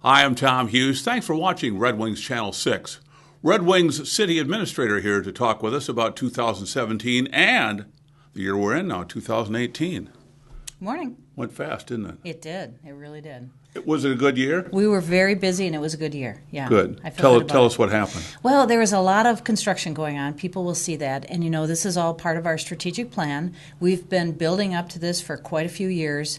Hi, I'm Tom Hughes. Thanks for watching Red Wings Channel 6. Red Wings City Administrator here to talk with us about 2017 and the year we're in now, 2018. Morning. Went fast, didn't it? It did. It really did. Was it a good year? We were very busy, and it was a good year. Yeah. Good. I feel good about Tell us it. what happened. Well, there was a lot of construction going on. People will see that. And, this is all part of our strategic plan. We've been building up to this for quite a few years.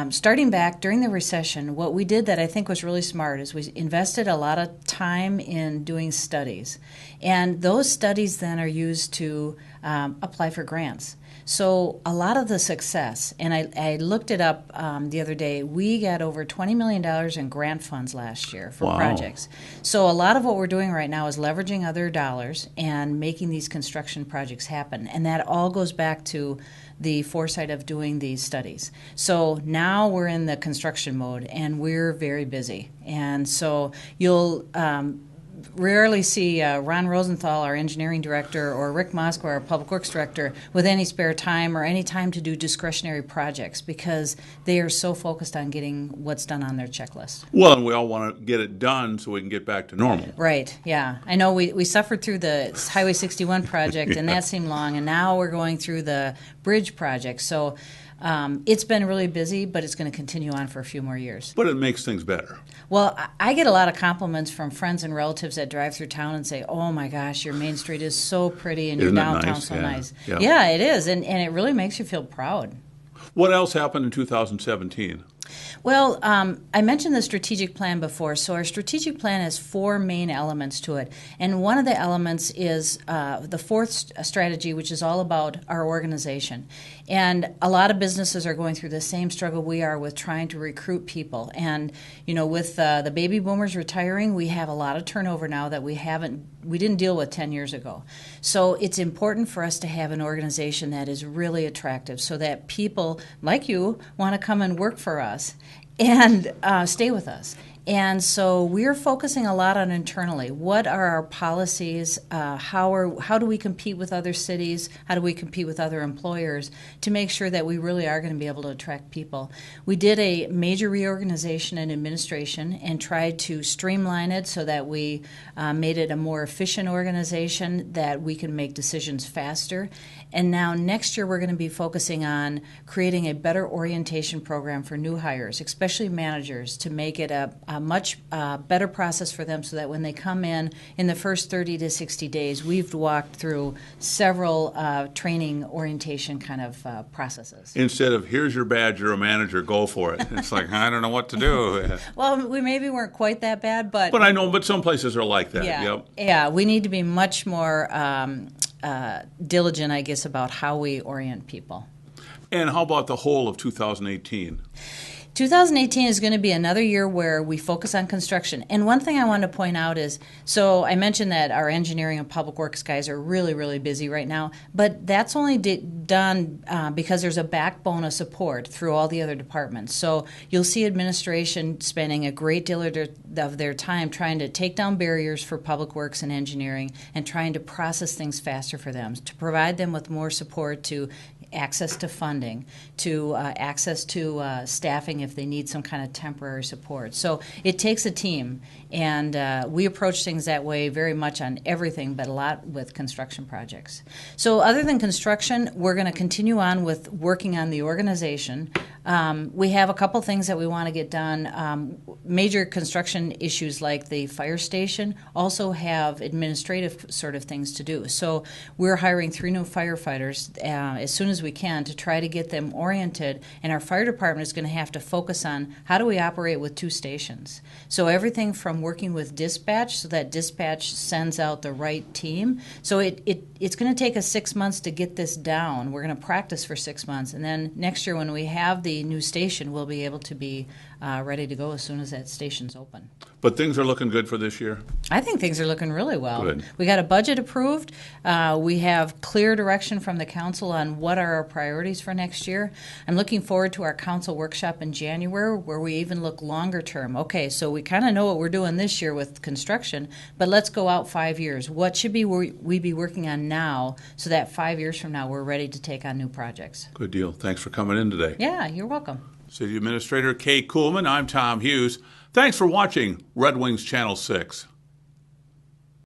Starting back during the recession, what we did that I think was really smart is we invested a lot of time in doing studies. And those studies then are used to apply for grants. So a lot of the success, and I looked it up the other day, we got over $20 million in grant funds last year for projects. So a lot of what we're doing right now is leveraging other dollars and making these construction projects happen. And that all goes back to the foresight of doing these studies. So now we're in the construction mode, and we're very busy. And so you'll rarely see Ron Rosenthal, our engineering director, or Rick Moskwa, our public works director, with any spare time or any time to do discretionary projects because they are so focused on getting what's done on their checklist. Well, and we all want to get it done so we can get back to normal. Right, yeah. I know we suffered through the Highway 61 project, and that seemed long, and now we're going through the bridge project. So it's been really busy, but it's going to continue on for a few more years. But it makes things better. Well, I get a lot of compliments from friends and relatives that drive through town and say, "Oh my gosh, your Main Street is so pretty and your downtown's so nice." Yeah, it is, and it really makes you feel proud. What else happened in 2017? Well, I mentioned the strategic plan before. So our strategic plan has four main elements to it. And one of the elements is the fourth strategy, which is all about our organization. And a lot of businesses are going through the same struggle we are with trying to recruit people. And, with the baby boomers retiring, we have a lot of turnover now that we didn't deal with 10 years ago. So it's important for us to have an organization that is really attractive so that people like you want to come and work for us and stay with us. And so we're focusing a lot on internally. What are our policies? How do we compete with other cities? How do we compete with other employers to make sure that we really are going to be able to attract people? We did a major reorganization in administration and tried to streamline it so that we made it a more efficient organization, that we can make decisions faster. And now next year we're going to be focusing on creating a better orientation program for new hires, especially managers, to make it a much better process for them so that when they come in the first 30 to 60 days, we've walked through several training orientation kind of processes. Instead of, here's your badge, you're a manager, go for it. It's like, I don't know what to do. Well, we maybe weren't quite that bad, but... But I know, but some places are like that. Yeah, yep. Yeah, we need to be much more diligent, I guess, about how we orient people. And how about the whole of 2018? 2018 is going to be another year where we focus on construction. And one thing I want to point out is, so I mentioned that our engineering and public works guys are really, really busy right now, but that's only done because there's a backbone of support through all the other departments. So you'll see administration spending a great deal of their time trying to take down barriers for public works and engineering and trying to process things faster for them, to provide them with more support, to access to funding, to access to staffing if they need some kind of temporary support. So it takes a team, and we approach things that way very much on everything, but a lot with construction projects. So other than construction, we're going to continue on with working on the organization. We have a couple things that we want to get done. Major construction issues like the fire station also have administrative sort of things to do. So we're hiring 3 new firefighters as soon as we can to try to get them oriented, and our fire department is going to have to focus on how do we operate with 2 stations. So everything from working with dispatch so that dispatch sends out the right team. So it's going to take us 6 months to get this down. We're going to practice for 6 months, and then next year when we have the new station, we'll be able to be ready to go as soon as that station's open. But things are looking good for this year? I think things are looking really well. Good. We got a budget approved. We have clear direction from the council on what are our priorities for next year. I'm looking forward to our council workshop in January where we even look longer term. Okay, so we kind of know what we're doing this year with construction, but let's go out 5 years. What should we be working on now so that 5 years from now we're ready to take on new projects? Good deal. Thanks for coming in today. Yeah, you're welcome. City Administrator Kay Kuhlmann, I'm Tom Hughes. Thanks for watching Red Wings Channel 6.